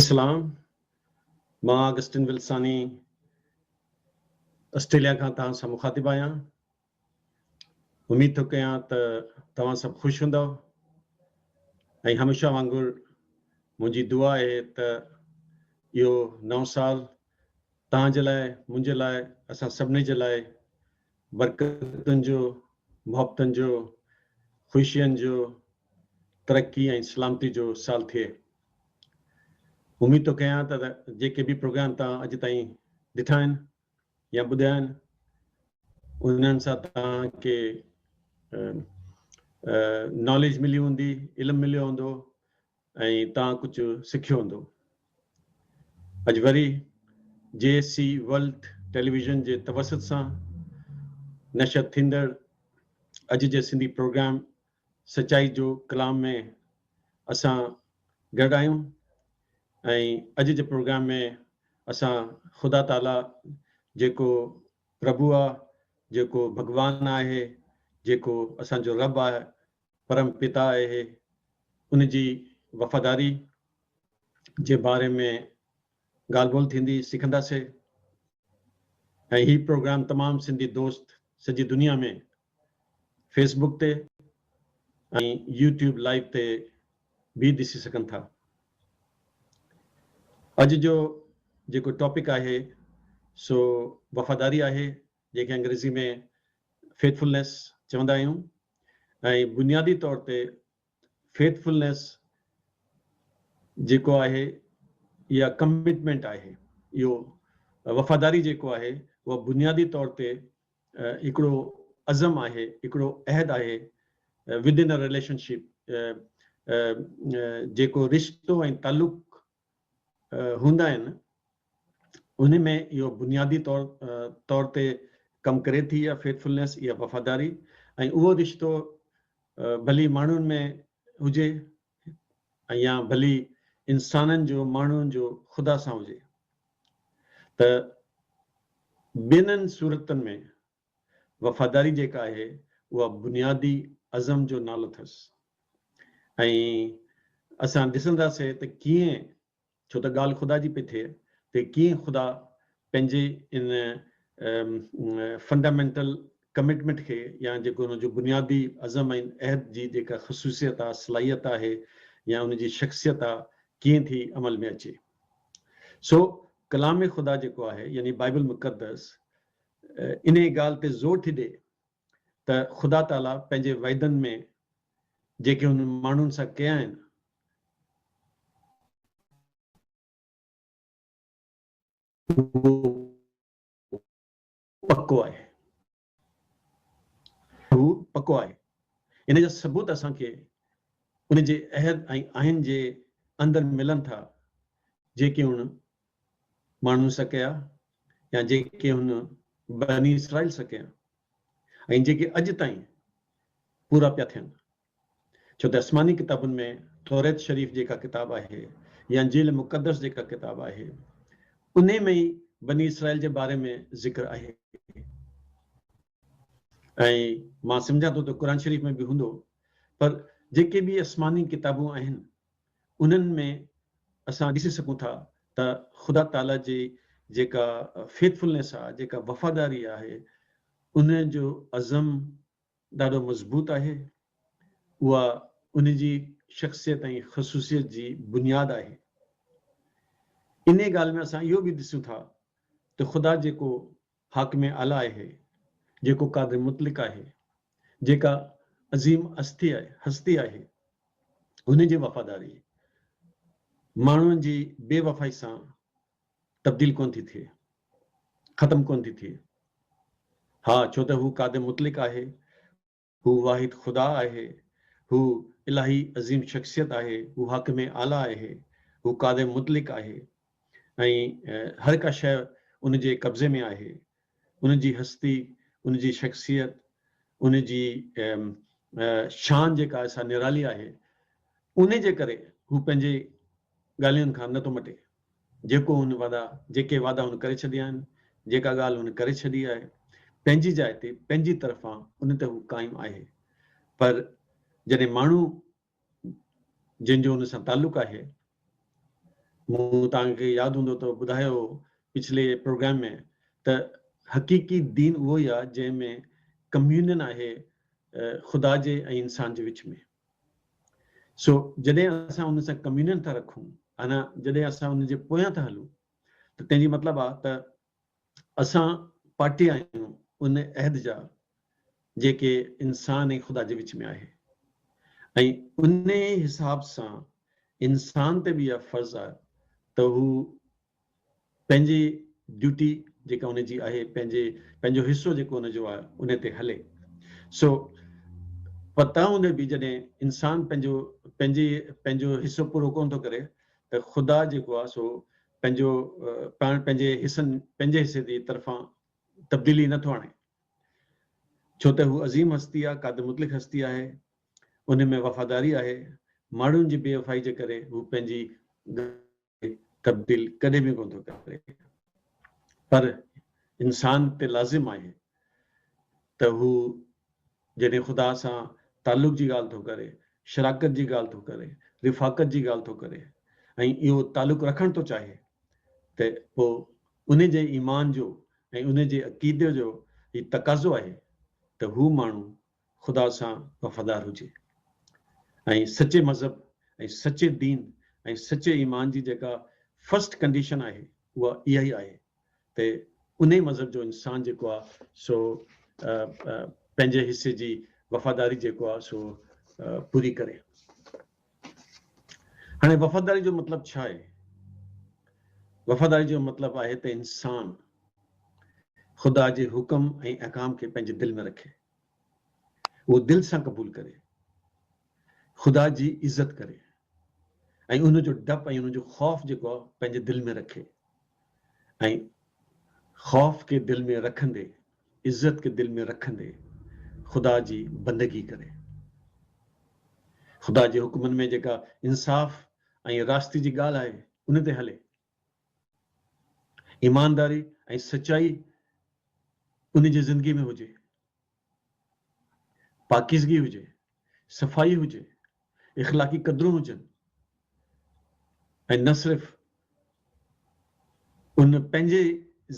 सलाम, मां Augustine विल्सानी Australia खां तव्हां सां मुखातिब आहियां। उम्मीद थो कयां त तव्हां सभु ख़ुशि हूंदव ऐं हमेशह वांगुरु मुंहिंजी दुआ आहे त इहो नओं साल तव्हांजे लाइ, मुंहिंजे लाइ, असां सभिनी जे लाइ बरकतुनि जो, मुहबतनि जो, ख़ुशियुनि जो, तरक्की ऐं सलामती जो साल थिए। उम्मीद थो कयां त जेके बि प्रोग्राम तव्हां अॼु ताईं ॾिठा आहिनि या ॿुधिया आहिनि उन्हनि सां तव्हांखे नॉलेज मिली हूंदी, इल्मु मिलियो हूंदो ऐं तव्हां कुझु सिखियो हूंदो। अॼु वरी JSC वर्ल्ड टेलीविज़न जे तवसत सां नशर थींदड़ अॼु जे सिंधी प्रोग्राम सचाई जो कलाम में असां गॾु आहियूं ऐं अॼु जे प्रोग्राम में असां ख़ुदा ताला जेको प्रभु आहे, जेको भगवान आहे, जेको असांजो रब आहे, परम पिता आहे, उन जी वफ़ादारी जे बारे में ॻाल्हि ॿोल थींदी, सिखंदासीं। ऐं हीउ प्रोग्राम तमामु सिंधी दोस्त सॼी दुनिया में फेसबुक ते ऐं यूट्यूब लाइव ते भी ॾिसी सघनि था। अॼु जो जेको टॉपिक आहे सो वफ़ादारी आहे, जंहिंखे अंग्रेज़ी में फेथफुलनेस चवंदा आहियूं। ऐं बुनियादी तौर ते फेथफुलनेस जेको आहे या कमिटमेंट आहे, इहो वफ़ादारी जेको आहे उहा बुनियादी तौर ते हिकिड़ो अज़म आहे, हिकिड़ो अहद आहे विद इन अ रिलेशनशिप, जेको रिश्तो ऐं ताल्लुक़ हूंदा आहिनि उन में इहो बुनियादी तौर ते कमु करे थी या फेथफुलनेस या वफ़ादारी। ऐं उहो रिश्तो भली माण्हुनि में हुजे या भली इंसाननि जो, माण्हुनि जो ख़ुदा सां हुजे, त ॿिन्हिनि सूरतनि में वफ़ादारी जेका आहे उहा बुनियादी अज़म जो नालो अथसि। ऐं असां ॾिसंदासीं त कीअं, छो त ॻाल्हि ख़ुदा जी पई थिए, त कीअं ख़ुदा पंहिंजे इन फंडामेंटल कमिटमेंट खे या जेको हुनजो बुनियादी अज़म ऐं अहद जी जेका ख़ुसूसियत आहे, सलाहियत आहे या उनजी शख़्सियत आहे, कीअं थी अमल में अचे। सो कलाम ख़ुदा जेको आहे यानी बाइबल मुक़दस इन ॻाल्हि ते ज़ोर थी ॾे त ख़ुदा ताला पंहिंजे वाइदनि में जेके हुन माण्हुनि सां कया आहिनि पक्को आहे, हू पक्को आहे। इन जा सबूत असांखे उन जे अहद ऐं आइन जे अंदरि मिलनि था, जेके हुन माण्हुनि सां कया या जेके हुन बनी इसराइल सां कया ऐं जेके अॼु ताईं पूरा पिया थियनि। छो त आसमानी किताबुनि में तौरेत शरीफ़ जेका किताब आहे या इंजील मुक़दस जेका किताब आहे उन में ई बनी इसराइल जे बारे में ज़िक्र आहे। ऐं मां सम्झां थो त क़ुरान शरीफ़ में बि हूंदो, पर जेके बि आसमानी किताबूं आहिनि उन्हनि में असां ॾिसी सघूं था त ख़ुदा ताला जी जेका फेथफुलनेस आहे, जेका वफ़ादारी आहे, उन जो अज़म ॾाढो मज़बूत आहे। उहा उन जी शख़्सियत ऐं ख़ुसूसियत जी बुनियादु आहे। इन ॻाल्हि में असां इहो बि ॾिसूं था त ख़ुदा जेको हाकिम आला आहे, जेको क़ादिर मुतलिक आहे, जेका अज़ीम हस्ती आहे, हुन जी वफ़ादारी माण्हुनि जी बेवफ़ाई सां तब्दील कोन थी थिए, ख़तमु कोन थी थिए। हा, छो त हू क़ादिर मुतलिक आहे, हू वाहिद ख़ुदा आहे, हू इलाही अज़ीम शख़्सियत आहे, हू हाकिम आला आहे, हू क़ादिर मुतलिक आहे ऐं हर का शइ उन जे कब्ज़े में आहे। उन जी हस्ती, उन जी शख़्सियत, उन जी शान जेका आहे निराली आहे। उन जे करे हू पंहिंजे ॻाल्हियुनि खां नथो मटे। जेको हुन जेके वादा हुन करे छॾिया आहिनि, जेका ॻाल्हि हुन करे छॾी आहे, पंहिंजी जाइ ते, पंहिंजी तरफ़ां उन ते हू क़ाइमु आहे। पर जॾहिं माण्हू जंहिंजो हुन सां ताल्लुक़ आहे, मूं तव्हांखे यादि हूंदो त ॿुधायो पिछले प्रोग्राम में त हक़ीक़ी दीन उहो ई आहे जंहिंमें कम्यूनियन आहे ख़ुदा जे ऐं इंसान जे विच में। सो जॾहिं असां उन सां कम्यूनियन था रखूं, अञा जॾहिं असां उन जे पोयां था हलूं, त तंहिंजी मतिलबु आहे त असां पार्टी आहियूं उन अहद जा जेके इंसान ऐं ख़ुदा जे विच में आहे, ऐं उन हिसाब सां इंसान ते बि इहा फर्ज़ आहे त हू पंहिंजी ड्यूटी जेका उनजी आहे, पंहिंजो हिसो जेको उनजो आहे उन ते हले। सो पता हूंदे बि जॾहिं इंसान पंहिंजो हिसो पूरो कोन थो करे त ख़ुदा जेको आहे सो पंहिंजे हिसे जी तरफ़ां तब्दीली नथो आणे, छो त हू अज़ीम हस्ती आहे, क़ादिर मुतलिक हस्ती आहे, उन में वफ़ादारी आहे। माण्हुनि जी बेवफ़ाई जे करे हू पंहिंजी तब्दील कॾहिं बि कोन थो करे, पर इंसान ते लाज़िम आहे त हू जॾहिं ख़ुदा सां ताल्लुक़ जी ॻाल्हि थो करे, शराकत जी ॻाल्हि थो करे, रिफ़ाक़त जी ॻाल्हि थो करे, ऐं इहो ताल्लुक़ रखणु थो चाहे, त पोइ उन जे ईमान जो ऐं उन जे अक़ीदे जो ही तक़ाज़ो आहे त हू माण्हू ख़ुदा सां वफ़ादार हुजे, ऐं सचे मज़हब ऐं सचे दीन ऐं सचे ईमान जी जेका फर्स्ट कंडीशन आहे उहा इहा ई आहे त उन ई मज़हब जो इंसान जेको आहे सो पंहिंजे हिसे जी वफ़ादारी जेको आहे सो पूरी करे। हाणे वफ़ादारी जो मतिलबु छा आहे? वफ़ादारी जो मतिलबु आहे त इंसान ख़ुदा जे हुक्म ऐं अहकाम खे पंहिंजे दिलि में रखे, उहो दिलि सां क़बूल करे, ख़ुदा जी इज़त करे, ऐं उनजो डपु ऐं उनजो ख़ौफ़ जेको आहे पंहिंजे दिलि में रखे, ऐं ख़ौफ़ खे दिलि में रखंदे, इज़त खे दिलि में रखंदे ख़ुदा जी बंदगी करे, ख़ुदा जे हुक्मनि में जेका इंसाफ़ ऐं रास्ते जी ॻाल्हि आहे उन ते हले, ईमानदारी ऐं सचाई उन जी ज़िंदगी में हुजे, पाकीज़गी हुजे, सफ़ाई हुजे, इख़लाक़ी क़दरूं हुजनि, ऐं न सिर्फ़ उन पंहिंजे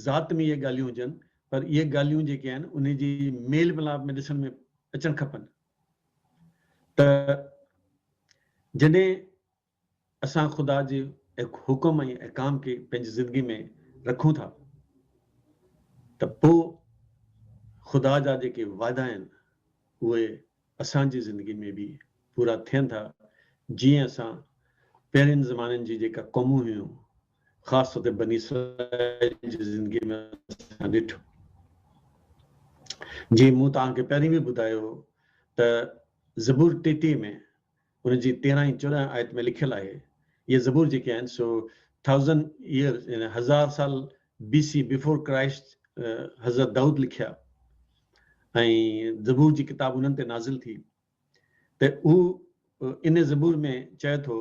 ज़ात में इहे ॻाल्हियूं हुजनि, पर इहे ॻाल्हियूं जेके आहिनि उन जी मेल मिलाप में ॾिसण में अचणु खपनि। त जॾहिं असां ख़ुदा जे हुक्म ऐं अहकाम खे पंहिंजी ज़िंदगी में रखूं था त पोइ ख़ुदा जा जेके वाइदा आहिनि उहे असांजी ज़िंदगी में बि पूरा थियनि था, जीअं असां पहिरियनि ज़माननि जी जेका क़ौमूं हुयूं, ख़ासि तौर ते बनी इसराईल जी ज़िंदगी में असां ॾिठो। जीअं मूं तव्हांखे पहिरीं बि ॿुधायो त ज़बूर 33 में उनजी 13 ऐं 14 आयत में लिखियलु आहे, इहे ज़बूर जेके आहिनि सो 1000 ईयर्स यानी 1000 साल BC बिफोर क्राइस्ट हज़रत दाऊद लिखिया, ऐं ज़बूर जी किताब उन्हनि ते नाज़िल थी, त हू इन ज़बूर में चए थो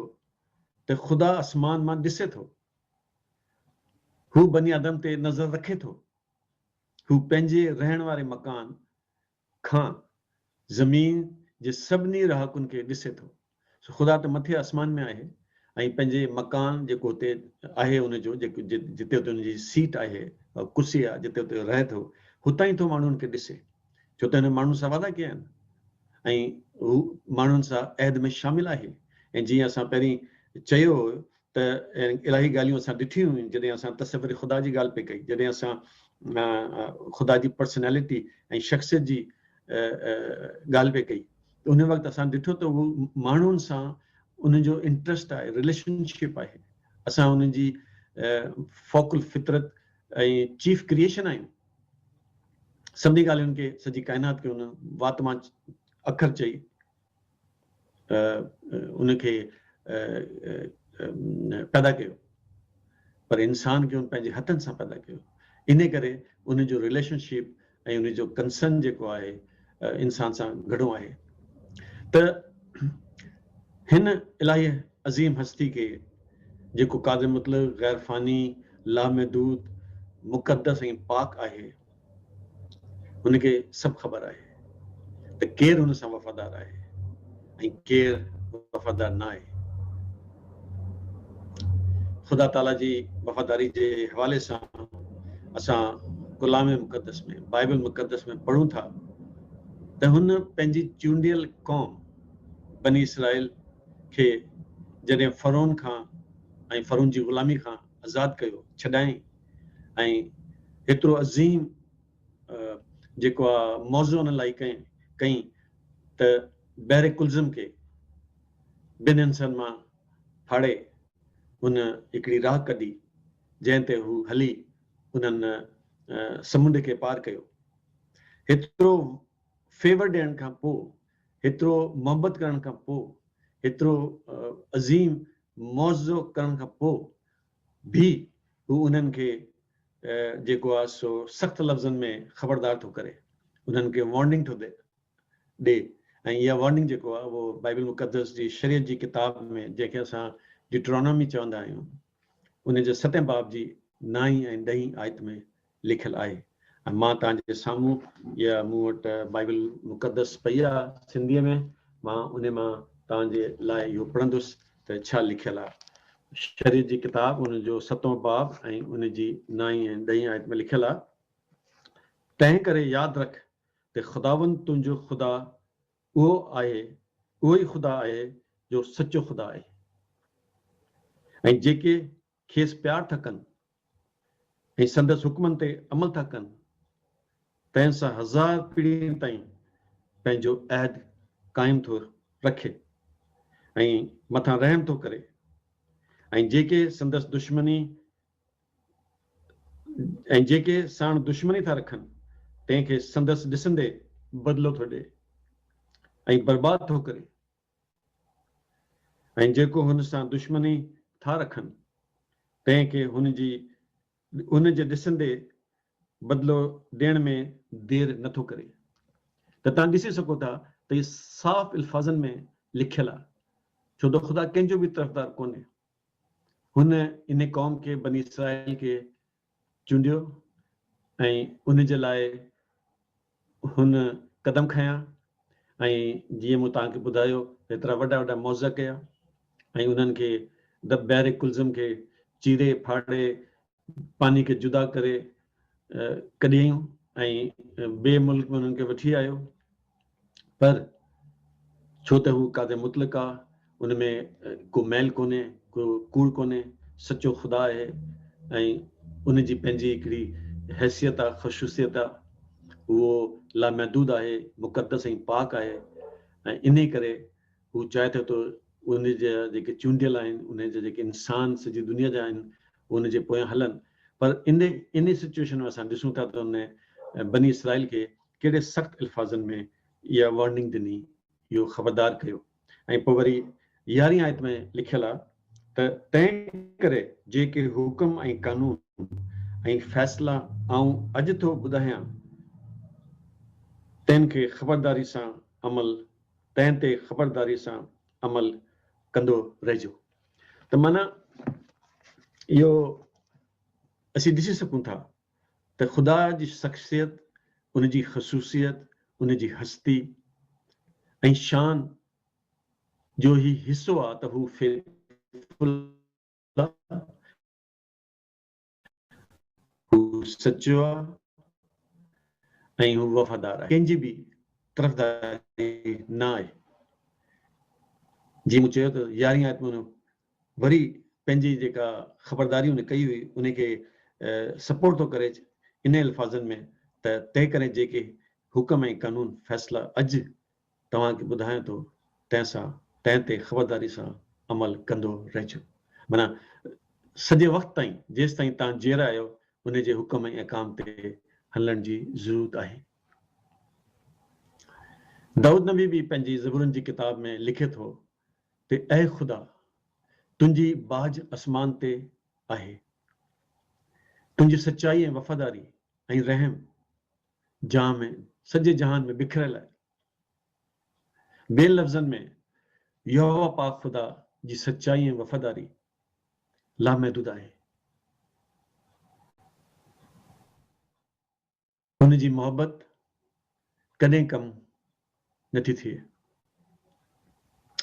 त ख़ुदा आसमान मां ॾिसे थो, हू बनी आदम ते नज़र रखे थो, हू पंहिंजे रहण वारे मकान खां ज़मीन जे सभिनी रहाकुनि खे ॾिसे थो। सो ख़ुदा त मथे आसमान में आहे ऐं पंहिंजे मकान जेको हुते आहे उनजो जेको जिते हुते उनजी सीट आहे, कुर्सी आहे, जिते हुते रहे थो, हुतां ई थो माण्हुनि खे ॾिसे, छो त हिन माण्हुनि सां वादा कया आहिनि ऐं हू माण्हुनि सां अहद में शामिल आहे। ऐं जीअं असां पहिरीं चयो हुयो त इलाही ॻाल्हियूं असां ॾिठियूं हुयूं जॾहिं असां तसव्वुर ख़ुदा जी ॻाल्हि पई कई, जॾहिं असां ख़ुदा जी पर्सनैलिटी ऐं शख़्सियत जी ॻाल्हि पई कई, उन वक़्तु असां ॾिठो त उहो माण्हुनि सां उनजो इंट्रस्ट आहे, रिलेशनशिप आहे, असां उन्हनि जी फ़ौकुल फितरत ऐं चीफ क्रिएशन आहियूं। सभिनी ॻाल्हियुनि खे, सॼी काइनात खे उन वात मां अखर चई उनखे पैदा कयो, पर इंसान खे उन पंहिंजे हथनि सां पैदा कयो, इन करे उनजो रिलेशनशिप ऐं उनजो कंसर्न जेको आहे इंसान सां घणो आहे। त हिन इलाही अज़ीम हस्ती खे जेको क़ादिर मुतलक़, गैर फ़ानी, लामहदूद, मुक़द्दस ऐं पाक आहे, हुनखे सभु ख़बर आहे त केरु हुन सां वफ़ादार आहे ऐं केरु वफ़ादार न आहे। ख़ुदा ताला जी वफ़ादारी जे हवाले सां असां कलाम मुक़दस में, बाइबल मुक़दस में पढ़ूं था त हुन पंहिंजी चूंडियल क़ौम बनी इसराइल खे जॾहिं फ़रोन खां ऐं फ़रोन जी ग़ुलामी खां आज़ादु कयो, छॾाईं ऐं एतिरो अज़ीम जेको आहे मौज़ू हुन लाइ कई त बहरे कुल्ज़म खे ॿिनि हिस्सनि मां फाड़े हुन हिकिड़ी राह कढी जंहिं ते हू हली उन्हनि समुंड खे पार कयो। हेतिरो फेवर ॾियण खां पोइ, हेतिरो मोहबत करण खां पोइ, हेतिरो अज़ीम मौज़ो करण खां पोइ भी हू उन्हनि खे जेको आहे सो सख़्तु लफ़्ज़नि में ख़बरदार थो करे, उन्हनि खे वार्निंग थो ॾे। ऐं इहा वार्निंग जेको आहे उहो बाइबल मुक़दस जी शरीयत जी किताब में, जंहिंखे असां डिट्रोनॉमी चवंदा आहियूं, उन जे 7 बाब जी 9 ऐं 10 आयत में लिखियलु आहे। ऐं मां तव्हांजे साम्हूं इहा मूं वटि बाइबल मुक़दस पई आहे सिंधीअ में, मां उन मां तव्हांजे लाइ इहो पढ़ंदुसि त छा लिखियलु आहे। शरीयत जी किताब उन जो 7 बाब ऐं उन जी 9 ऐं 10 आयत में लिखियलु आहे, तंहिं करे यादि रख त ख़ुदावंद तुंहिंजो ख़ुदा उहो आहे, उहो ई ख़ुदा आहे जो सचो ख़ुदा आहे, ऐं जेके खेसि प्यार था कनि ऐं संदसि हुक्मनि ते अमल था कनि, तंहिं सां 1000 पीढ़ियुनि ताईं पंहिंजो अहद क़ाइमु थो रखे ऐं मथां रहम थो करे, ऐं जेके संदसि दुश्मनी ऐं जेके साण दुश्मनी था रखनि तंहिंखे संदसि ॾिसंदे बदिलो थो ॾे ऐं बर्बाद थो करे, ऐं जेको हुन सां दुश्मनी था रखनि तंहिंखे हुन जे ॾिसंदे बदिलो ॾियण में देरि नथो करे। त तव्हां ॾिसी सघो था त इहे साफ़ अल्फाज़नि में लिखियलु आहे, छो त ख़ुदा कंहिंजो बि तरफ़दार कोन्हे। हुन इन क़ौम खे, बनी इसराइल खे चूंडियो ऐं उन जे लाइ हुन क़दम खयां, ऐं जीअं मूं तव्हांखे ॿुधायो एतिरा वॾा वॾा मौज़ कया ऐं उन्हनि खे बहरे कुल्ज़म खे चीरे फाड़े पानी खे जुदा करे कढियईं ऐं ॿिए मुल्क में उन्हनि खे वठी आयो। पर छो त हू कादे मुतलक़ आहे, उन में को मैल कोन्हे, को कूड़ कोन्हे, सचो ख़ुदा आहे ऐं उन जी पंहिंजी हिकिड़ी हैसियत आहे, ख़ुशूसियत आहे, उहो लामहदूद आहे, मुक़दस ऐं पाक आहे। ऐं इन करे हू चाहे थो त उन जा जेके चूंडियल आहिनि, उन जा जेके इंसान सॼी दुनिया जा आहिनि, उन जे पोयां हलनि। पर इन सिचुएशन में असां ॾिसूं था त उन बनी इसराइल खे कहिड़े सख़्तु अल्फाज़नि में इहा वार्निंग ॾिनी, इहो ख़बरदार कयो। ऐं पोइ वरी 11 आयत में लिखियलु आहे त तंहिं करे जेके हुकुम ऐं कानून ऐं फ़ैसिला आऊं अॼु थो ॿुधायां तंहिं ते ख़बरदारी सां अमल कंदो रहिजो। त माना इहो असीं ॾिसी सघूं था त ख़ुदा जी शख़्सियत, उन जी ख़ुशूसियत, उन जी हस्ती ऐं शान जो ही हिस्सो आहे त हू सचो आहे ऐं हू वफ़ादार आहे, कंहिंजी बि तरफ़दारी न आहे। जीअं मूं चयो त 11 आयत में वरी पंहिंजी जेका ख़बरदारी उन कई हुई उनखे सपोर्ट थो करे इन अल्फाज़नि में त तंहिं करे जेके हुकुम ऐं कानून फ़ैसिला अॼु तव्हांखे ॿुधायां थो तंहिं ते ख़बरदारी सां अमल कंदो रहिजो। माना सॼे वक़्त ताईं, जेसि ताईं तव्हां जीअरा आहियो, उन जे हुकुम ऐं अहकाम ते हलण जी ज़रूरत आहे। दाऊद नबी भी पंहिंजी ज़बूरनि जी किताब में लिखे थो त ऐ ख़ुदा, तुंहिंजी बाज आसमान ते आहे, तुंहिंजी सचाई ऐं वफ़ादारी ऐं रहम सॼे जहान में बिखरियल आहे। ॿिए लफ़्ज़नि में यहोवा पाक ख़ुदा जी सचाई ऐं वफ़ादारी लामहदूद आहे। हुन जी मोहबत कॾहिं कम नथी थिए।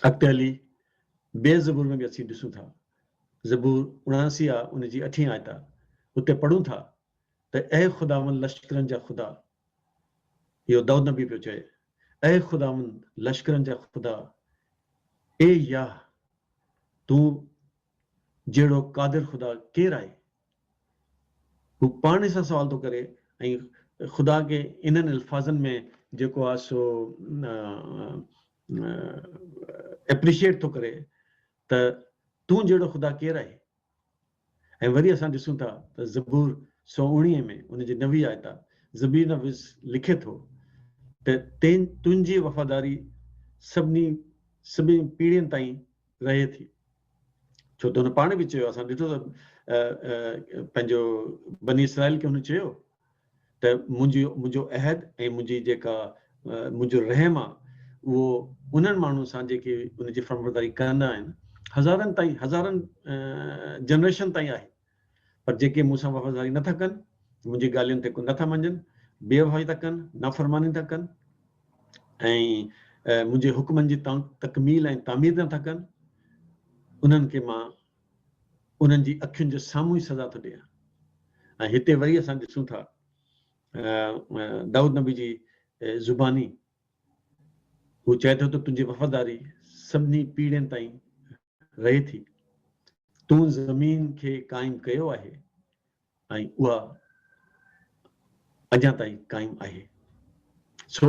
अॻिते हली ॿिए ज़बूर में बि असीं ॾिसूं था ज़बूर 79 आहे, उन जी 8 आयत आहे, उते पढ़ूं था त ऐ ख़ुदावंद लश्करनि जा ख़ुदा, इहो दाऊद नबी पियो चए, ऐ ख़ुदावंद लश्करनि जा ख़ुदा, ए या तूं जहिड़ो क़ादिर ख़ुदा केरु आहे। हू पाण सां सवाल थो करे ऐं ख़ुदा खे इन्हनि अल्फाज़नि में जेको आहे सो एप्रिशिएट थो करे त तूं जहिड़ो ख़ुदा केरु आहे। ऐं वरी असां ॾिसूं था त ज़बूर 119 में उनजी 9 आयत आहे, ज़बीर नवीस लिखे थो त तुंहिंजी वफ़ादारी सभिनी पीढ़ियुनि ताईं रहे थी। छो त हुन पाण बि चयो, असां ॾिठो त पंहिंजो बनी इसराइल खे हुन चयो त मुंहिंजो अहद ऐं मुंहिंजी जेका मुंहिंजो रहम आहे उहो उन्हनि माण्हुनि सां जेके उनजी फर्मबरदारी कंदा आहिनि, हज़ारनि जनरेशन ताईं आहे। पर जेके मूंसां वफ़ादारी नथा कनि, मुंहिंजी ॻाल्हियुनि ते नथा मञनि, बेवफ़ाई था कनि, नाफ़रमानी था कनि ऐं मुंहिंजे हुक्मनि जी तकमील ऐं तामीर नथा कनि, उन्हनि खे मां उन्हनि जी अखियुनि जे साम्हूं ई सज़ा थो ॾियां। ऐं हिते वरी असां ॾिसूं था दाऊद नबी जी ज़ुबानी, हू चए थो त तुंहिंजी वफ़ादारी सभिनी पीढ़ियुनि ताईं रहे थी। तूं ज़मीन खे क़ाइमु कयो आहे ऐं उहा अञा ताईं क़ाइमु आहे। सो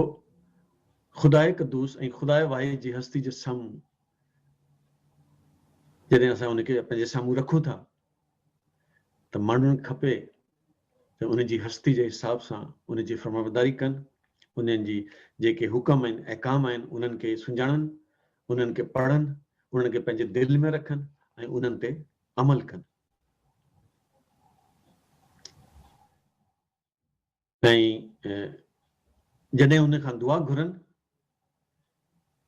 ख़ुदा क़ुदूस ऐं ख़ुदा वाहिद जी हस्ती जे साम्हूं जॾहिं असां उनखे पंहिंजे साम्हूं रखूं था त माण्हुनि खपे त उनजी हस्ती जे हिसाब सां उनजी फर्माबरदारी कनि, उन्हनि जी जेके हुकम आहिनि, अहकाम आहिनि, उन्हनि खे सुञाणनि, उन्हनि खे पढ़नि, उन्हनि खे पंहिंजे दिलि में रखनि ऐं उन्हनि ते अमल कनि। ऐं जॾहिं उन खां दुआ घुरनि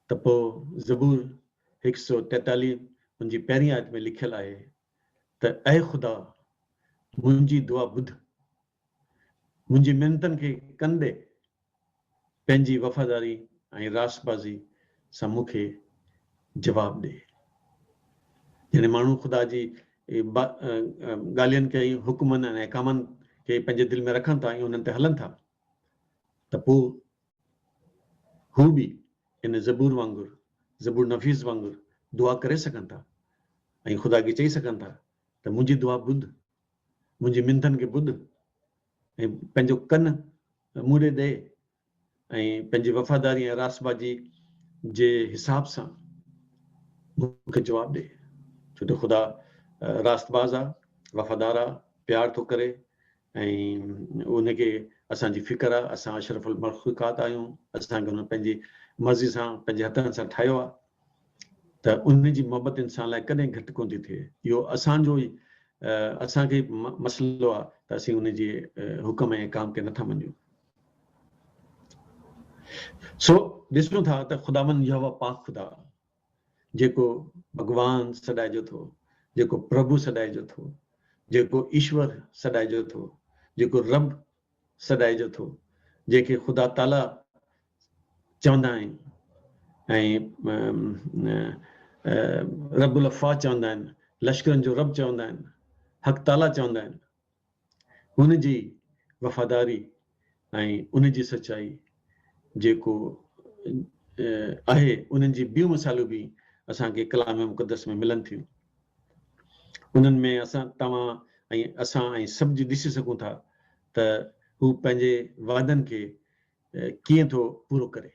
त पोइ ज़बूर 143 उनजी पहिरीं आयत में लिखियलु आहे त ऐ ख़ुदा मुंहिंजी दुआ ॿुध, मुंहिंजी मिनतनि खे कंदे पंहिंजी वफ़ादारी ऐं रासबाज़ी सां मूंखे जवाबु ॾे। जॾहिं माण्हू ख़ुदा जी ॻाल्हियुनि खे, हुकमनि ऐं अहकामनि खे पंहिंजे दिलि में रखनि था ऐं उन्हनि ते हलनि था त पोइ हू बि इन ज़बूर वांगुरु, ज़बूर नफ़ीस वांगुरु दुआ करे सघनि था ऐं ख़ुदा खे चई सघनि था त मुंहिंजी दुआ ॿुध, मुंहिंजी मिनतनि खे ॿुध ऐं पंहिंजो कन मूं ॾे ॾे ऐं पंहिंजी वफ़ादारी ऐं रासबाजी जे हिसाब सां मूंखे जवाबु ॾे। छो त ख़ुदा रास्तबाज़ आहे, वफ़ादार आहे, प्यार थो करे ऐं उनखे असांजी फ़िक्र आहे। असां अशरफुल मख़लूक़ात आहियूं, असांखे हुन पंहिंजी मर्ज़ी सां पंहिंजे हथनि सां ठाहियो आहे, त उनजी मोहबत इंसान लाइ कॾहिं घटि कोन थी थिए। इहो असांजो ई असांखे मसइलो आहे त असीं उनजे हुकम ऐं काम खे नथा मञूं। सो ॾिसूं था त ख़ुदावंद यहोवा पाक ख़ुदा, जेको भॻवान सॾाइजो थो, जेको प्रभु सॾाइजो थो, जेको ईश्वर सॾाइजो थो, जेको रब सॾाइजो थो, जेके ख़ुदा ताला चवंदा आहिनि ऐं रबुल अफ़वाह चवंदा आहिनि, लश्करनि जो रब चवंदा आहिनि, हक़ ताला चवंदा आहिनि, हुनजी वफ़ादारी ऐं उनजी सचाई जेको आहे, उन्हनि जी ॿियूं मिसालूं बि असांखे कलाम मुक़दस में मिलनि थियूं। उन्हनि में तव्हां ऐं असां ऐं सभु जी ॾिसी सघूं था त हू पंहिंजे वादनि खे कीअं थो पूरो करे।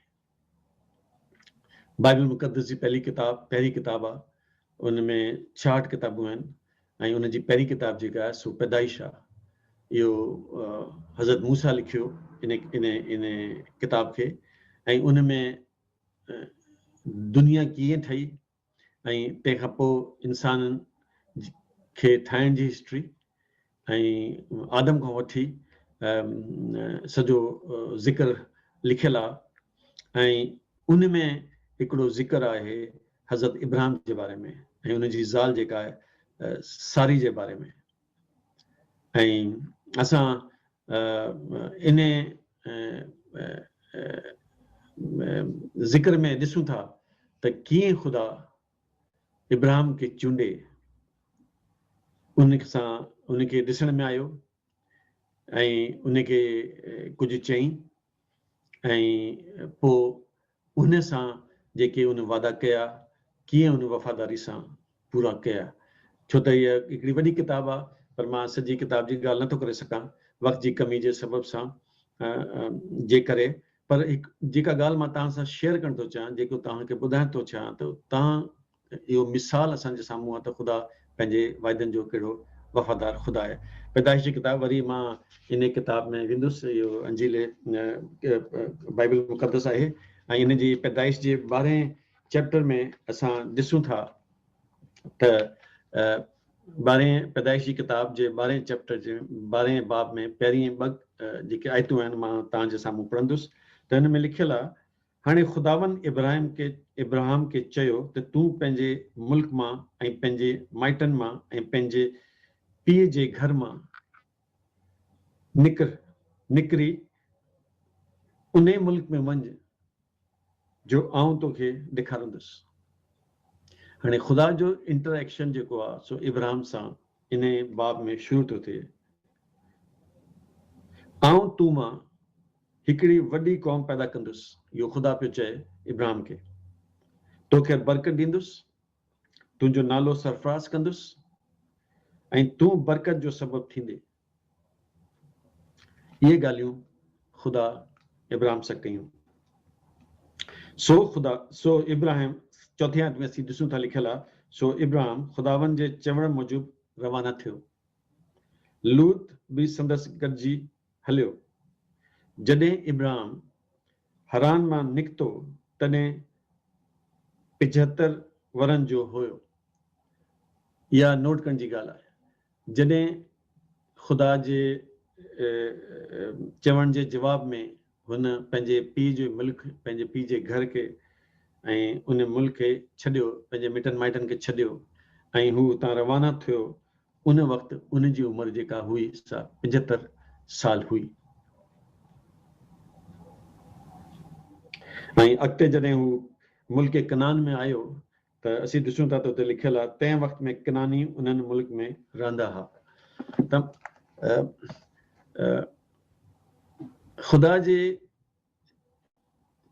बाइबल मुक़दस जी पहिरीं किताब आहे, उन में 66 किताबूं आहिनि ऐं उनजी पहिरीं किताब जेका आहे सो पैदाइश आहे। इहो हज़रत मूसा लिखियो इन किताब खे, ऐं उन में दुनिया कीअं ठही ऐं तंहिंखां पोइ इंसाननि खे ठाहिण जी हिस्ट्री ऐं आदम खां वठी सॼो ज़िक्र लिखियलु आहे। ऐं उन में हिकिड़ो ज़िक्र आहे हज़रत इब्राहिम जे बारे में ऐं उनजी ज़ाल जेका आहे सारी जे बारे में। ऐं असां इन ज़िक्र में ॾिसूं था त कीअं ख़ुदा इब्राहिम खे चूंडे उनखे ॾिसण में आयो ऐं उनखे कुझु चई ऐं पोइ उन सां जेके उन वादा कया कीअं उन वफ़ादारी सां पूरा कया। छो त इहा हिकिड़ी वॾी किताबु आहे, पर मां सॼी किताब जी ॻाल्हि नथो करे सघां वक़्त जी कमी जे सबब सां जे करे। पर हिकु जेका ॻाल्हि मां तव्हां सां शेयर करणु थो चाहियां, जेको तव्हांखे ॿुधाइणु थो चाहियां, त तव्हां इहो मिसाल असांजे साम्हूं आहे त ख़ुदा पंहिंजे वाइदनि जो कहिड़ो वफ़ादार ख़ुदा आहे। पैदाइश जी किताब वरी मां इन किताब में वेंदुसि, इहो अंजील बाइबल मुक़दस आहे ऐं इन जी पैदाइश जे 12 चैप्टर में असां ॾिसूं था त 12 पैदाइश जी किताब जे 12 चैप्टर जे 12 बाब में पहिरीं 2 जेके आयतूं आहिनि मां तव्हांजे साम्हूं पढ़ंदुसि। त हिन में लिखियलु आहे, हाणे ख़ुदावन इब्राहिम खे चयो त तूं पंहिंजे मुल्क मां ऐं पंहिंजे माइटनि मां ऐं पंहिंजे पीउ जे घर मां निकिरी उन मुल्क में वञ जो आऊं तोखे ॾेखारींदुसि। हाणे ख़ुदा जो इंटरेक्शन जेको आहे सो इब्राहिम सां इन बाब में शुरू थो थिए। आऊं तूं मां हिकिड़ी वॾी क़ौम पैदा कंदुसि, इहो ख़ुदा पियो चए इब्राहिम खे। तोखे बरकत ॾींदुसि, तुंहिंजो नालो सरफराज़ कंदुसि ऐं तूं बरकत जो सबबु थींदे। इहे ॻाल्हियूं ख़ुदा इब्राहिम सां कयूं। सो इब्राहिम 4 आयत में ॾिसूं था लिखियलु आहे, सो इब्राहिम ख़ुदावन जे चवण मूजिबि रवाना थियो। लूत बि संदसि गॾिजी हलियो। जॾहिं इब्राहिम हरान मां निकितो तॾहिं 75 वरनि जो हुयो। इहा नोट करण जी ॻाल्हि आहे। जॾहिं ख़ुदा जे चवण जे जवाब में हुन पंहिंजे पीउ जो मुल्क, पंहिंजे पीउ जे घर खे ऐं उन मुल्क खे छॾियो, पंहिंजे मिटनि माइटनि खे छॾियो ऐं हू उतां रवाना थियो, उन वक़्तु उन जी उमिरि जेका हुई सा 75 साल हुई। ऐं अॻिते जॾहिं हू मुल्क कनान में आयो त असीं ॾिसूं था त उते लिखियलु आहे, तंहिं वक़्त में कनानी उन्हनि मुल्क में रहंदा हुआ। त ख़ुदा जे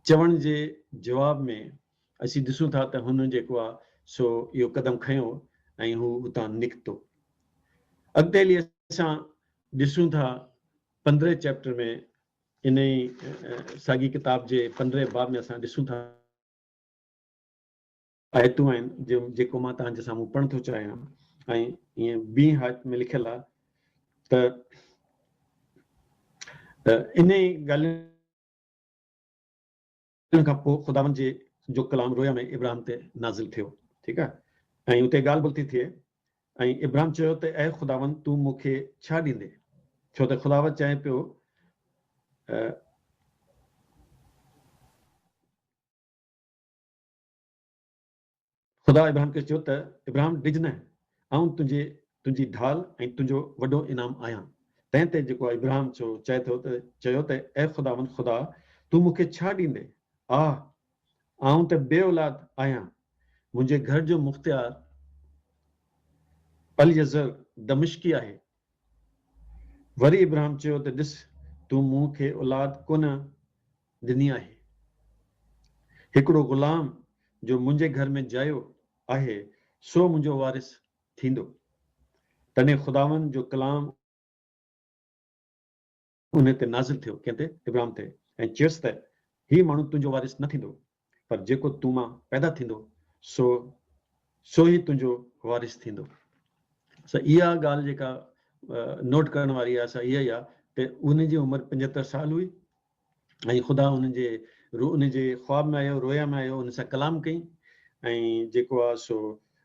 चवण जे जवाब में असीं ॾिसूं था त हुन जेको आहे सो इहो कदम खयो ऐं हू उतां निकितो। अॻिते हली असां ॾिसूं था 15 चैप्टर में, इन ई साॻी किताब जे 15 बाब में असां ॾिसूं था आयतूं आहिनि जेको मां तव्हांजे साम्हूं पढ़ण थो चाहियां। ऐं ईअं 20 आयत में लिखियलु आहे त इन ई ॻाल्हियुनि खां पोइ ख़ुदावंद जो कलाम रोया में इब्राहिम ते नाज़िल थियो। ठीकु आहे। ऐं उते ॻाल्हि ॿोल थी थिए ऐं इब्राहिम चयो त ऐं ख़ुदावंद तूं मूंखे छा ॾींदे, छो त ख़ुदावंद चए पियो ख़ुदा इब्राहिम खे चयो त इब्राहिम डिॼ न, आऊं तुंहिंजी ढाल ऐं तुंहिंजो वॾो इनाम आहियां। तंहिं ते जेको आहे इब्राहिम चयो त ऐं ख़ुदावंद ख़ुदा तूं मूंखे छा ॾींदे? आऊं त बे औलाद आहियां, मुंहिंजे घर जो मुख़्तियार अल-यज़र दमिश्की आहे। वरी इब्राहिम चयो त ॾिस, तूं मूंखे औलाद कोन ॾिनी आहे, हिकिड़ो ग़ुलाम जो मुंहिंजे घर में जायो आहे सो मुंहिंजो वारिस थींदो। तॾहिं ख़ुदावंद जो कलाम उन ते नाज़िल थियो, कंहिं ते? इब्राहिम ते, ऐं चयुसि त हीउ माण्हू तुंहिंजो वारिस न थींदो, पर जेको तूं मां पैदा थींदो सो ई तुंहिंजो वारिस थींदो। इहा ॻाल्हि जेका नोट करण वारी आहे इहा ई आहे त उन जी उमिरि 75 साल हुई ऐं ख़ुदा उनजे ख्वाब में आयो, रोया में आयो, उन सां कलाम कई ऐं जेको आहे सो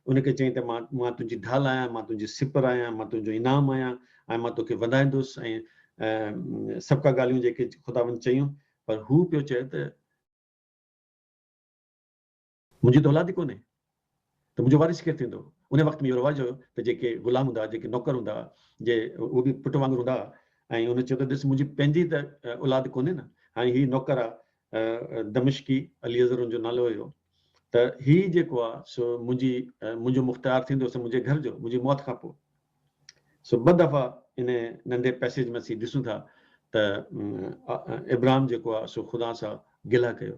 उनखे चई त मां तुंहिंजी ढाल आहियां, मां तुंहिंजी सिपर आहियां, मां तुंहिंजो इनाम आहियां ऐं मां तोखे वधाईंदुसि ऐं सभु का ॻाल्हियूं जेके ख़ुदावंद चयूं। पर हू पियो चए त मुंहिंजी त औलाद ई कोन्हे त मुंहिंजो वारिस केरु थींदो। उन वक़्त में इहो रवाजु हुयो त जेके ग़ुलाम हूंदा, जेके नौकर हूंदा, उहे बि पुट वांगुरु हूंदा ऐं उन चयो त ॾिस, मुंहिंजी पंहिंजी त औलाद कोन्हे न। हाणे हीउ नौकर आहे दमिश्की, अल-यज़र जो नालो हुयो, त हीउ जेको आहे सो मुंहिंजो मुख़्तियार थींदो मुंहिंजे घर जो, मुंहिंजी मौत खां पोइ। सो ॿ दफ़ा इन नंढे पैसेज में असीं ॾिसूं था त इब्राहिम जेको आहे सो ख़ुदा सां गिला कयो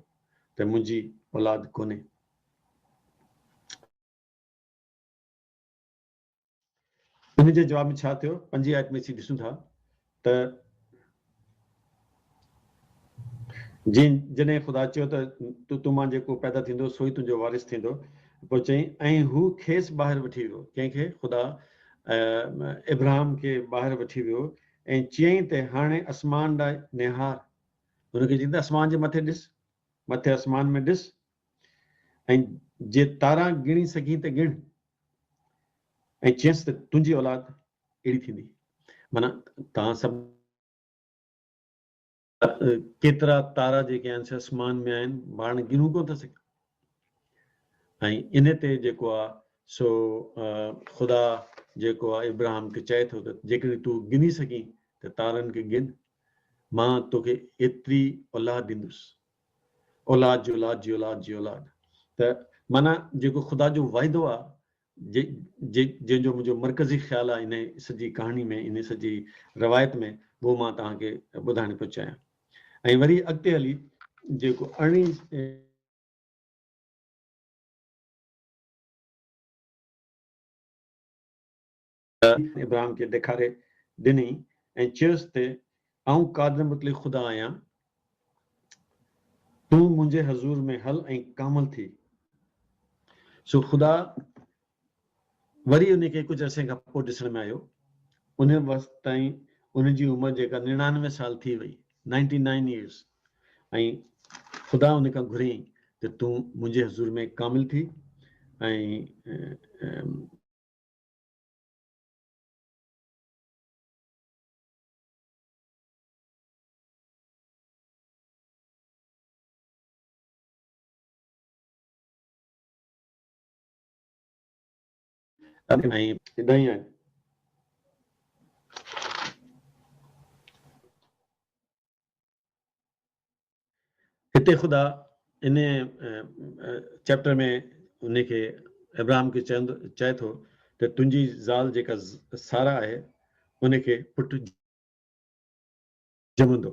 त मुंहिंजी औलाद कोन्हे। इन जे जवाब में छा थियो? 5 आयत में असीं ॾिसूं था त जॾहिं ख़ुदा चयो त तूं मां जेको पैदा थींदो सो ई तुंहिंजो वारिस थींदो, पोइ चई ऐं हू खेसि ॿाहिरि वठी वियो। कंहिंखे? ख़ुदा इब्राहिम खे ॿाहिरि वठी वियो ऐं चयईं त हाणे आसमान ॾांहुं निहार। हुनखे चईं त आसमान जे मथे ॾिस, मथे आसमान में ॾिस ऐं जे तारा ॻिणी सघीं त ॻिण, ऐं चयसि त तुंहिंजी औलाद अहिड़ी थींदी। माना तव्हां सभु केतिरा तारा जेके आहिनि से आसमान में आहिनि, पाण गिनूं कोन था सघूं। ऐं इन ते जेको आहे सो ख़ुदा जेको आहे इब्राहिम खे चए थो त जेकॾहिं तूं गिनी सघीं त तारनि खे गिन, मां तोखे एतिरी औलाद ॾींदुसि, औलाद जी औलाद जी औलाद जी औलाद। त माना जेको ख़ुदा जो वाइदो आहे, जंहिंजो मुंहिंजो मरकज़ी ख़्यालु आहे इन सॼी कहाणी में, इन सॼी रवायत में, उहो मां तव्हांखे ॿुधाइण पियो चाहियां। ऐं वरी अॻिते हली जेको 18 इब्राहिम खे ॾेखारे ॾिनी ऐं चयुसि त आऊं क़ादिर मुतलिक़ ख़ुदा आहियां, तूं मुंहिंजे हज़ूर में हल ऐं कामल थी। सो ख़ुदा वरी उनखे कुझु अरसे खां पोइ ॾिसण में आयो। उन वक़्त ताईं उनजी उमिरि जेका 99 साल थी वई, 99 years, ऐं ख़ुदा उन खां घुरियईं त तूं मुंहिंजे हज़ूर में कामिल थी ऐं ॾहीं आहे हिते ख़ुदा इन चैप्टर में उनखे इब्राहिम खे चए थो त तुंहिंजी ज़ाल जेका सारा आहे उनखे पुटु ॼमंदो।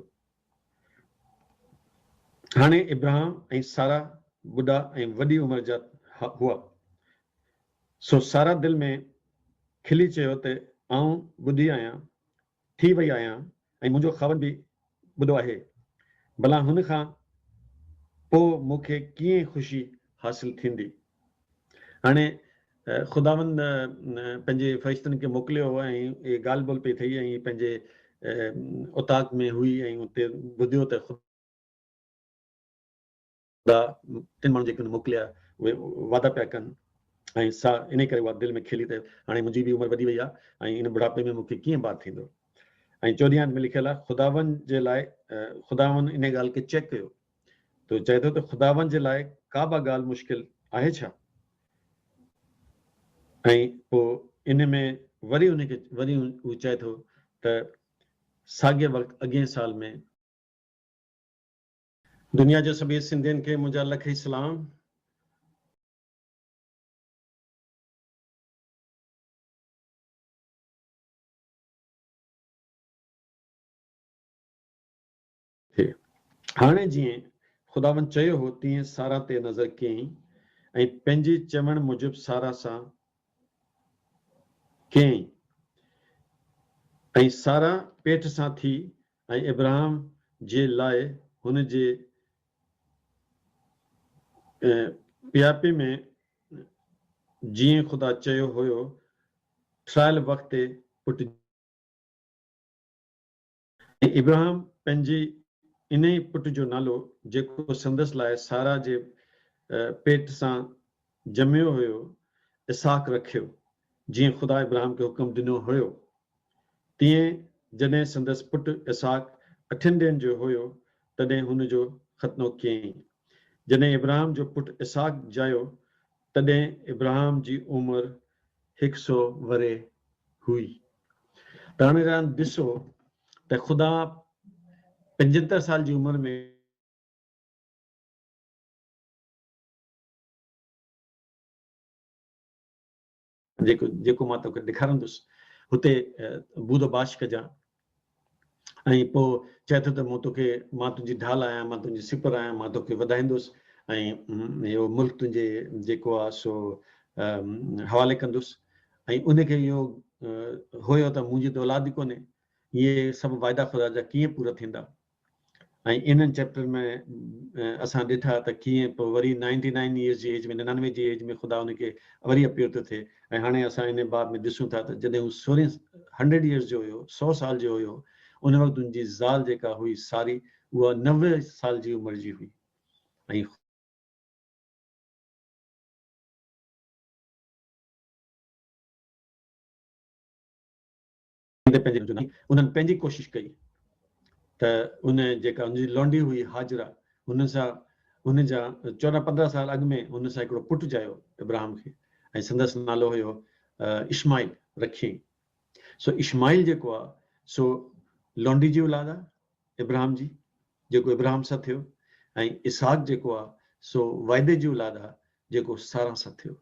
हाणे इब्राहिम ऐं सारा बुढा ऐं वॾी उमिरि जा हुआ। सो सारा दिलि में खिली चयो त आऊं ॿुधी आहियां, थी वई आहियां ऐं मुंहिंजो ख़ावंद बि ॿुधो आहे, भला हुन खां पोइ मूंखे कीअं ख़ुशी हासिल थींदी। हाणे ख़ुदावंद पंहिंजे फ़रिश्तनि खे मोकिलियो ऐं इहे ॻाल्हि ॿोल पई थी ऐं पंहिंजे उताक में हुई ऐं उते ॿुधियो त ख़ुदा 3 माण्हू जेके मोकिलिया उहे वादा पिया कनि ऐं सा इन करे उहा दिलि में खिली त हाणे मुंहिंजी बि उमिरि वधी वई आहे ऐं इन बुढ़ापे में मूंखे कीअं ॿार थींदो। ऐं 14 आयत में लिखियलु आहे ख़ुदावन जे लाइ, ख़ुदावन इन ॻाल्हि खे चेक कयो त चए थो त ख़ुदावन जे लाइ का बि ॻाल्हि मुश्किल आहे छा। ऐं पोइ इन में वरी हू चए थो त साॻिए वक़्तु अॻिए साल में दुनिया जे सभई सिंधियुनि खे मुंहिंजा लख सलाम। हाणे जीअं ख़ुदावन चयो हो तीअं सारा ते नज़र कयईं ऐं पंहिंजे चवण मूजिबि सारा सां कयईं ऐं सारा पेट सां थी ऐं इब्राहिम जे लाइ हुन जे पियापे में जीअं ख़ुदा चयो हुयो ट्रायल वक़्त ते पुटु। इब्राहिम पंहिंजी इन ई पुट जो नालो जेको संदसि लाइ सारा जे पेट सां ॼमियो हुयो इसाक रखियो, जीअं ख़ुदा इब्राहिम खे हुकुम ॾिनो हुयो। तीअं जॾहिं संदसि पुटु इसाक 8 ॾींहंनि जो हुयो तॾहिं हुनजो ख़तनो कयईं। जॾहिं इब्राहिम जो पुटु इसाक ॼायो तॾहिं इब्राहिम जी उमिरि 100 वरे हुई। त हाणे ॾिसो त ख़ुदा 75 साल जी उमिरि में जेको मां तोखे ॾेखारींदुसि हुते बूदो बाश कजां ऐं पोइ चए थो त मां तुंहिंजी ढाल आहियां, मां तुंहिंजी सिपर आहियां, मां तोखे वधाईंदुसि ऐं इहो मुल्क तुंहिंजे जेको आहे सो हवाले कंदुसि ऐं उनखे इहो हुयो त मुंहिंजी त औलाद ई कोन्हे। इहे सभु वाइदा ख़ुदा जा कीअं पूरा थींदा। ऐं इन्हनि चैप्टर में असां ॾिठा त कीअं पोइ वरी 99 ईयर्स जी एज में 99 जी एज में ख़ुदा उनखे वरी अपीयर थो थिए। ऐं हाणे असां इन बाब में ॾिसूं था त जॾहिं हू 100 ईयर्स जो हुयो, 100 साल जो हुयो, उन वक़्तु उनजी ज़ाल जेका हुई सारी, उहा 90 साल जी उमिरि जी हुई। ऐं उन्हनि पंहिंजी कोशिशि कई त उन जेका उनजी लौंडी हुई हाजरा, हुन सां हुन जा 14-15 साल अॻु में हुन सां हिकिड़ो पुटु ॼायो इब्राहिम खे ऐं संदसि नालो हुयो इस्माइल रखियईं। सो इस्माइल जेको आहे सो लौंडी जी औलाद आहे इब्राहिम जी, जेको इब्राहिम सां थियो, ऐं इसहाक जेको आहे सो वाइदे जी औलाद आहे जेको सारा सां थियो।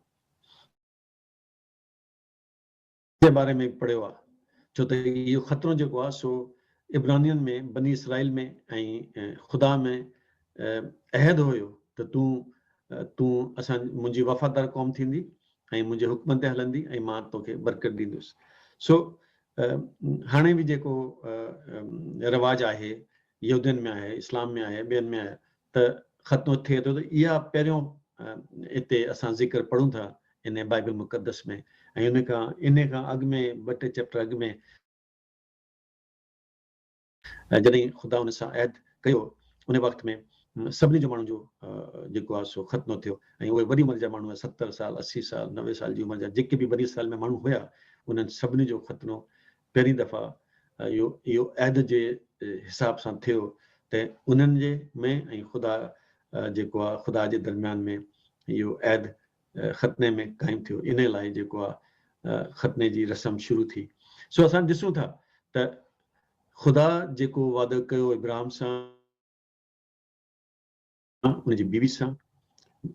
जे बारे में पढ़ियो आहे छो त इहो ख़तरो जेको आहे सो इब्रानियन में, बनी इसराइल में ऐं ख़ुदा में अहद हुयो त तूं मुंहिंजी वफ़ादार क़ौम थींदी ऐं मुंहिंजे हुक्मनि ते हलंदी ऐं मां तोखे बरकत ॾींदुसि। सो हाणे बि जेको रवाज आहे, यहूदियुनि में आहे, इस्लाम में आहे, ॿियनि में आहे, त ख़त्मु थिए थो त इहा पहिरियों हिते असां ज़िक्र पढ़ूं था इन बाइबल मुक़दस में। ऐं इन खां अॻु में 2-3 चैप्टर अॻु में जॾहिं ख़ुदा हुन सां अहद कयो, उन वक़्त में सभिनी जो माण्हू जो जेको आहे सो ख़त्मु थियो। ऐं उहे वॾी उमिरि जा माण्हू 70 साल, 80 साल, 90 साल जी उमिरि जा जेके बि वॾी साल में माण्हू हुया, उन्हनि सभिनी जो ख़त्मो पहिरीं दफ़ा इहो अहद जे हिसाब सां थियो त उन्हनि जे में ऐं ख़ुदा जेको आहे ख़ुदा जे दरमियान में इहो अहद ख़तने में क़ाइमु थियो। इन लाइ जेको आहे ख़तने जी रस्म शुरू थी। सो असां ॾिसूं था त ख़ुदा जेको वादो कयो इब्राहिम सां, उनजी बीवी सां,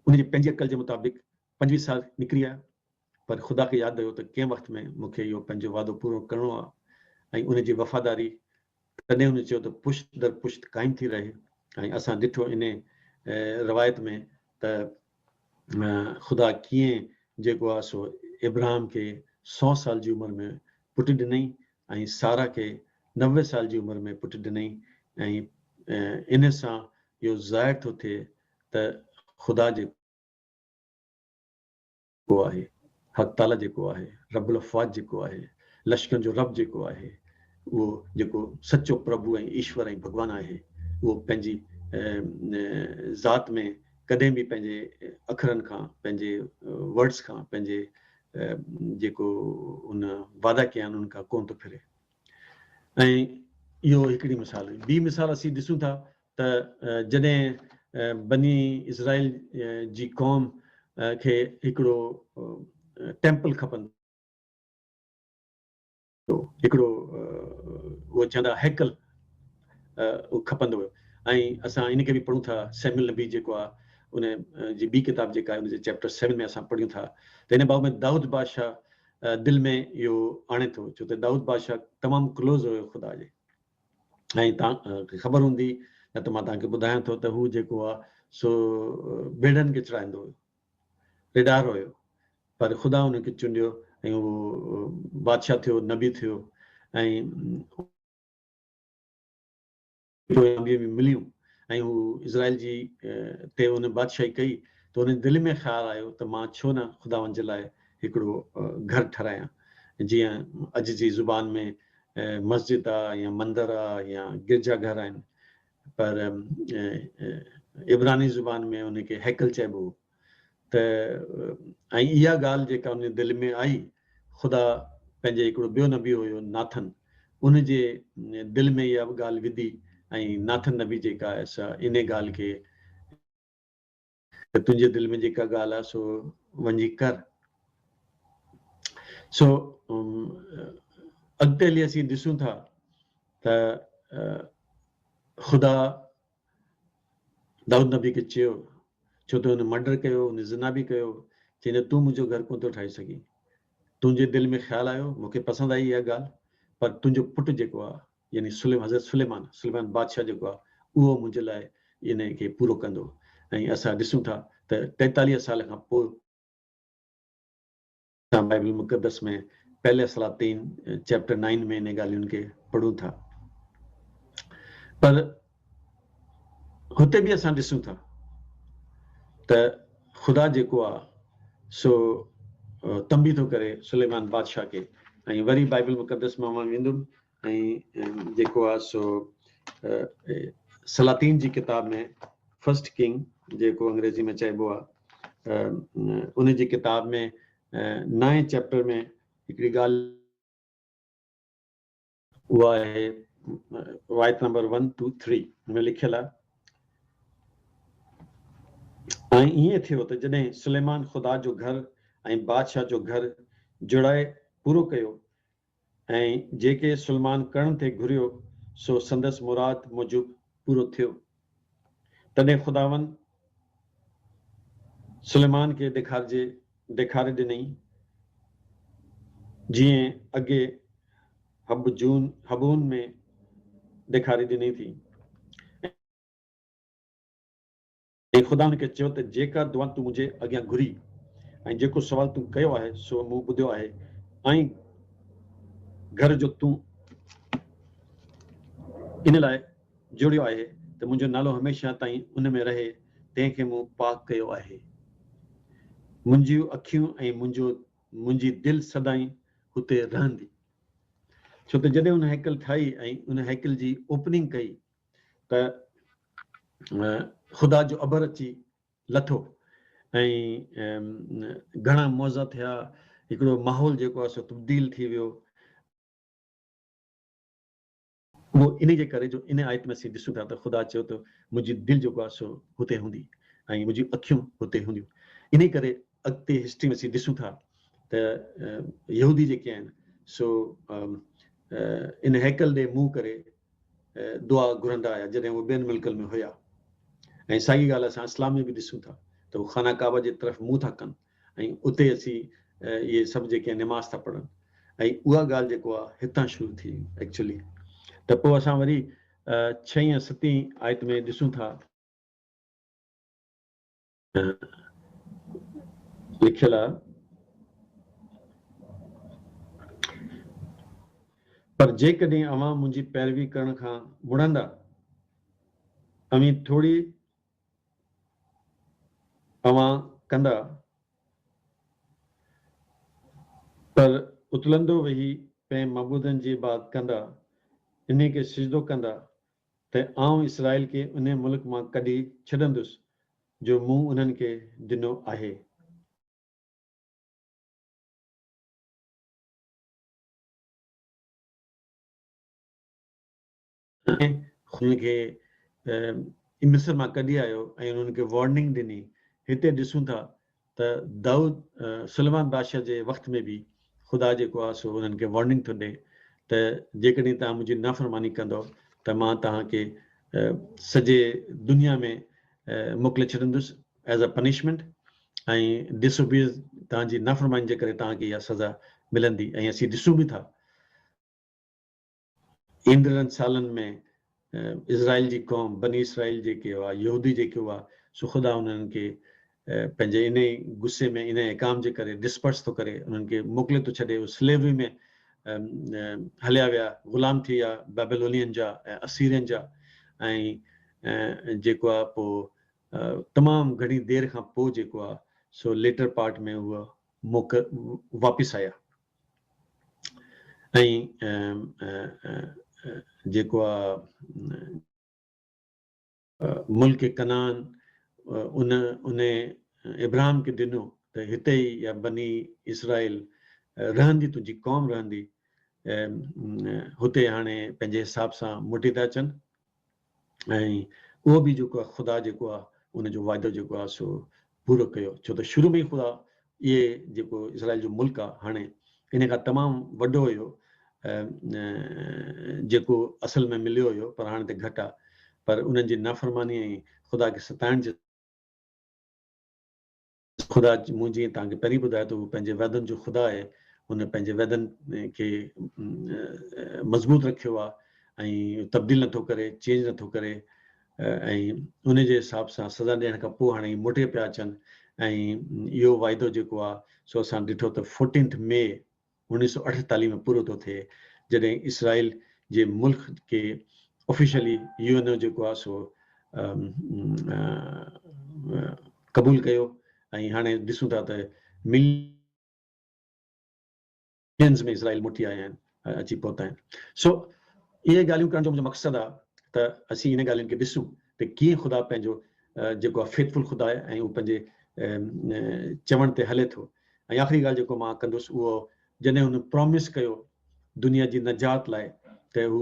उनजी पंहिंजी अकल जे मुताबिक़ 25 साल निकिरी आया, पर ख़ुदा खे यादि हुयो त कंहिं वक़्त में मूंखे इहो पंहिंजो वादो पूरो करिणो आहे। ऐं उनजी वफ़ादारी तॾहिं हुन चयो त पुश्त दर पुश्त क़ाइमु थी रहे। ऐं असां ॾिठो इन रवायत में त ख़ुदा कीअं जेको आहे सो इब्राहिम खे 100 साल जी उमिरि में पुटु ॾिनई ऐं सारा खे 90 साल जी उमिरि में पुटु ॾिनई। ऐं इन सां इहो ज़ाहिर थो थिए त ख़ुदा जेको आहे, हक़ ताला जेको आहे, रब्बुल अफ़वाज जेको आहे, लश्करनि जो रब जेको आहे, उहो जेको सचो प्रभु ऐं ईश्वर ऐं भॻवानु आहे, उहो पंहिंजी ज़ात में कॾहिं बि पंहिंजे अखरनि खां, पंहिंजे वर्ड्स खां, पंहिंजे जेको उन वादा कया आहिनि उन खां कोन थो फिरे। ऐं इहो हिकिड़ी मिसाल हुई। ॿी मिसाल असीं ॾिसूं था त जॾहिं बनी इज़राइल जी क़ौम खे हिकिड़ो टेम्पल खपंदो, हिकिड़ो उहो चवंदा हैकल खपंदो हुयो। ऐं असां इनखे बि पढ़ूं था, सैमुएल नबी जेको आहे उन जी ॿी किताब जेका आहे उनजे चैप्टर 7 में असां पढ़ूं था त हिन बाब में दाऊद बादशाह दिलि में इहो आणे थो, छो त दाऊद बादशाह तमामु क्लोज़ हुयो ख़ुदा जे। ऐं तव्हांखे ख़बर हूंदी, न त मां तव्हांखे ॿुधायां थो त हू जेको आहे सो भेड़नि खे चराईंदो हुयो, रिडार हुयो, पर ख़ुदा हुनखे चूंडियो ऐं उहो बादशाह थियो, नबी थियो। ऐं मिलियूं ऐं हू इज़राइल जी ते हुन बादशाही कई त हुन दिलि में ख़्यालु आयो त मां छो न ख़ुदावंद जे लाइ हिकिड़ो घर ठारायां, जीअं अॼु जी ज़ुबान में मस्जिद आहे या मंदर आहे या गिरजा घर आहिनि, पर इब्रानी ज़ुबान में उनखे हैकल चइबो हो। त ऐं इहा ॻाल्हि जेका उन दिलि में आई, ख़ुदा पंहिंजे हिकिड़ो ॿियो नबी हुयो नाथन, उनजे दिलि में इहा ॻाल्हि विधी ऐं नाथन नबी जेका आहे सा इन ॻाल्हि खे त तुंहिंजे दिलि में जेका ॻाल्हि आहे सो वञी कर। सो अॻिते हली असीं ॾिसूं था त ख़ुदा दाऊद नबी खे चयो, छो त हुन मर्डर कयो, हुन ज़िना बि कयो, चई त तूं मुंहिंजो घर कोन थो ठाहे सघीं। तुंहिंजे दिलि में ख़्यालु आयो, मूंखे पसंदि आई इहा ॻाल्हि, पर तुंहिंजो पुटु जेको आहे यानी हज़रत सुलेमान बादशाह जेको आहे उहो मुंहिंजे लाइ इन खे पूरो कंदो। ऐं असां ॾिसूं था त 43 साल खां पोइ असां बाइबल मुक़दस में पहले सलातीन चैप्टर 9 में इन ॻाल्हियुनि खे पढ़ूं था। पर हुते बि असां ॾिसूं था त ख़ुदा जेको आहे सो तंबी थो करे सुलेमान बादशाह खे। ऐं वरी बाइबल मुक़दस मां वेंदुमि ऐं जेको आहे सो सलातीन जी किताब में फर्स्ट किंग जेको अंग्रेजी में चइबो आहे उन जी किताब में 9 चैप्टर में हिकिड़ी ॻाल्हि उहा आहे वायत नंबर 1 2 3 में लिखियलु आहे। ऐं ईअं थियो त जॾहिं सुलेमान ख़ुदा जो घर ऐं बादशाह जो घर जुड़ाए पूरो कयो ऐं जेके सुलेमान करण ते घुरियो सो संदसि मुराद मूजिब पूरो थियो। तॾहिं ख़ुदावन सुलेमान खे ॾेखारे ॾिनई जीअं अॻे हबून में ॾेखारे ॾिनी थी। ऐं ख़ुदा हुनखे चयो त जेका दुआ तूं मुंहिंजे अॻियां घुरी ऐं जेको सुवाल तूं कयो आहे सो मूं ॿुधियो आहे ऐं घर जो तूं इन लाइ जोड़ियो आहे त मुंहिंजो नालो हमेशह ताईं उन में रहे, तंहिंखे मूं पाक कयो आहे। मुंहिंजियूं अखियूं ऐं मुंहिंजी दिलि सदाईं हुते रहंदी। छो त जॾहिं उन हैकल ठाही ऐं उन हैकल जी ओपनिंग कई त ख़ुदा जो अबर अची लथो ऐं घणा मौज़ा थिया, हिकिड़ो माहौल जेको आहे सो तब्दील थी वियो। उहो इन जे करे जो इन आयत में असीं ॾिसूं था त ख़ुदा चयो त मुंहिंजी दिलि जेको आहे सो हुते हूंदी ऐं मुंहिंजियूं अखियूं हुते हूंदियूं। इन करे अॻिते हिस्ट्री में असीं ॾिसूं था त यहूदी जेके आहिनि सो इन हैकल ॾे मुंहुं करे दुआ घुरंदा हुआ जॾहिं उहे ॿियनि मुल्कनि में हुया। ऐं साॻी ॻाल्हि असां इस्लाम में बि ॾिसूं था त उहे खाना काबा जे तरफ़ मुंहुं था कनि ऐं उते असीं इहे सभु जेके नमाज़ था पढ़नि। ऐं उहा ॻाल्हि जेको आहे हितां शुरू थी एक्चुअली। त पोइ असां वरी 6 या 7 आयत में ॾिसूं था लिखियलु आहे, पर जेकॾहिं अवां मुंहिंजी पैरवी करण खां मुड़ंदा अमी थोड़ी अवां कंदा पर उतलंदो वेही पंहिंजे मबूदनि जी बात कंदा, इन खे सिजदो कंदा त आउं इसराइल खे उन मुल्क मां कढी छॾंदुसि जो मूं उन्हनि खे ॾिनो आहे। हुनखे मिस्र मां कढी आयो ऐं उन्हनि खे वार्निंग ॾिनी। हिते ॾिसूं था त दाऊद सुलेमान बादशाह जे वक़्त में बि ख़ुदा जेको आहे सो उन्हनि खे वार्निंग थो ॾे त जेकॾहिं तव्हां मुंहिंजी नाफ़रमानी कंदव त मां तव्हांखे सॼे दुनिया में मोकिले छॾींदुसि एज़ अ पनिशमेंट ऐं डिसोबीज तव्हांजी नाफ़रमानी जे करे तव्हांखे इहा सज़ा मिलंदी। ऐं असीं ॾिसूं बि था ईंदड़नि सालनि में इज़राइल जी क़ौम बनी इसराइल जेके हुआ यहूदी जेके हुआ सो ख़ुदा उन्हनि खे पंहिंजे इन गुस्से में इन इकाम जे करे डिस्पर्स थो करे उन्हनि खे मोकिले थो छॾे। स्लेवरी में हलिया विया, ग़ुलाम थी विया बेबीलोनियन जा ऐं असीरियन जा। ऐं जेको आहे पोइ तमामु घणी देरि खां पोइ जेको आहे सो लेटर पार्ट में उहा वापसि आया। ऐं जेको आहे मुल्क कनान उन इब्राहिम खे ॾिनो त हिते ई या बनी इसराइल रहंदी, तुंहिंजी क़ौम रहंदी। हुते हाणे पंहिंजे हिसाब सां मोटी था अचनि ऐं उहो बि जेको आहे ख़ुदा जेको आहे उनजो वाइदो जेको आहे सो पूरो कयो। छो त शुरू में ई ख़ुदा इहे जेको इसराइल जो मुल्क आहे हाणे इन खां तमामु वॾो हुयो जेको असल में मिलियो हुयो, पर हाणे त घटि आहे। पर उन्हनि जी नाफ़रमानी ऐं ख़ुदा खे सताइण जे ख़ुदा मूं जीअं तव्हांखे पहिरीं ॿुधायो त उहो पंहिंजे वाइदनि जो ख़ुदा आहे हुन पंहिंजे वाइदनि खे मज़बूत रखियो आहे ऐं तब्दील नथो करे, चेंज नथो करे, ऐं उन जे हिसाब सां सज़ा ॾियण खां पोइ हाणे मोटे पिया अचनि। ऐं इहो वाइदो जेको आहे सो असां ॾिठो त 14 मई 1948 में पूरो थो थिए, जॾहिं इसराइल जे मुल्क खे ऑफिशियली यूएनओ जेको आहे सो क़बूल कयो। ऐं हाणे ॾिसूं था त मिलियंस में इसराइल मोटी आया आहिनि, अची पहुता आहिनि। सो इहे ॻाल्हियूं करण जो मुंहिंजो मक़सदु आहे त असीं इन ॻाल्हियुनि खे ॾिसूं त कीअं ख़ुदा पंहिंजो जेको आहे फेथफुल ख़ुदा आहे ऐं उहो पंहिंजे चवण ते हले थो। ऐं आख़िरी ॻाल्हि जेको मां कंदुसि उहो जॾहिं हुन प्रॉमिस कयो दुनिया जी नजात लाइ त हू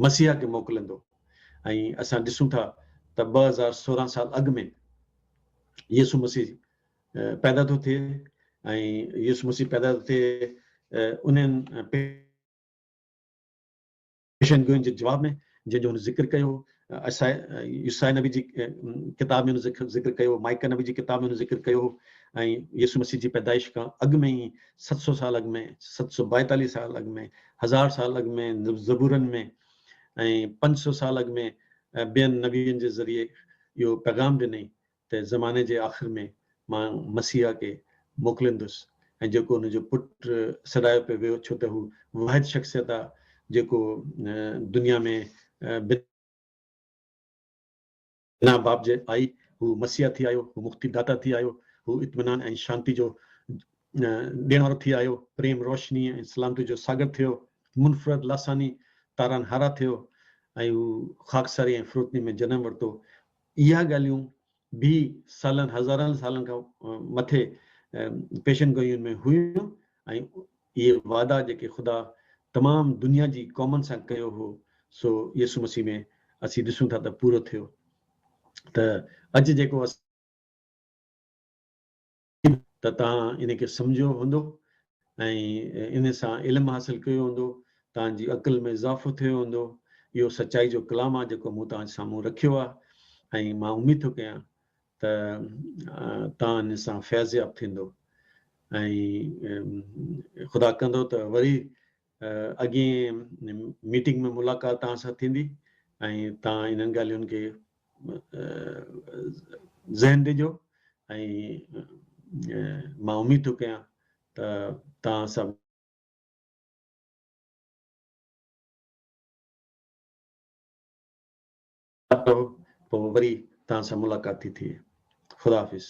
मसीहा खे मोकिलींदो। ऐं असां ॾिसूं था त 2016 साल अॻु में यसु मसीह पैदा थो थिए। ऐं यसु मसीह पैदा थो थिए उन्हनि पेशनगोइनि जे जवाब में जंहिंजो हुन ज़िक्र कयो। यूसाया नबी जी किताब में हुन ज़िक्र कयो, माइका नबी जी किताब में हुन ज़िक्र कयो। ऐं यसु मसीह जी पैदाइश खां अॻु में ई 700 साल अॻु में, 742 साल अॻु में, 1000 साल अॻु में ज़बूरनि में, ऐं 500 साल अॻु में ॿियनि नबियुनि जे ज़रिए इहो पैगाम ॾिनई त ज़माने जे आख़िर में मां मसीहा खे मोकिलींदुसि। ऐं जेको हुनजो पुटु सॾायो पियो वियो, छो त हू वाहिद शख़्सियत आहे जेको दुनिया में बिना बाप जे आई। हू मसीहा थी आयो, हू मुक्तिदाता थी आयो, हू इत्मीनान ऐं शांति जो ॾियण वारो थी आयो, प्रेम रोशनी ऐं सलामती जो सागर थियो, मुनफ़रद लासानी तारान हारा थियो, ऐं हू ख़ाकसारी ऐं फ़ुरुतनी में जनम वरितो। इहा ॻाल्हियूं बि सालनि हज़ारनि सालनि खां मथे पेशनगोइयुनि में हुयूं। ऐं इहे वादा जेके ख़ुदा तमामु दुनिया जी क़ौमुनि सां कयो हो, सो यसु मसीह में असीं ॾिसूं था त पूरो थियो। त अॼु जेको त तव्हां इन खे सम्झियो हूंदो ऐं इन सां इल्मु हासिलु कयो हूंदो, तव्हांजी अक़ल में इज़ाफ़ो थियो हूंदो। इहो सचाई जो कलाम आहे जेको मूं तव्हां साम्हूं रखियो आहे। ऐं मां उमीद थो कयां त तव्हां इन सां फैज़याब थींदो। ऐं ख़ुदा कंदो त वरी अॻे मीटिंग में मुलाक़ात तव्हां सां थींदी ऐं तव्हां इन्हनि ॻाल्हियुनि खे ज़हन ॾिजो। ऐं मां उमीद थो कयां त तव्हां सभु पोइ वरी तव्हां सां मुलाक़ात थी थिए। ख़ुदा हाफ़िज़।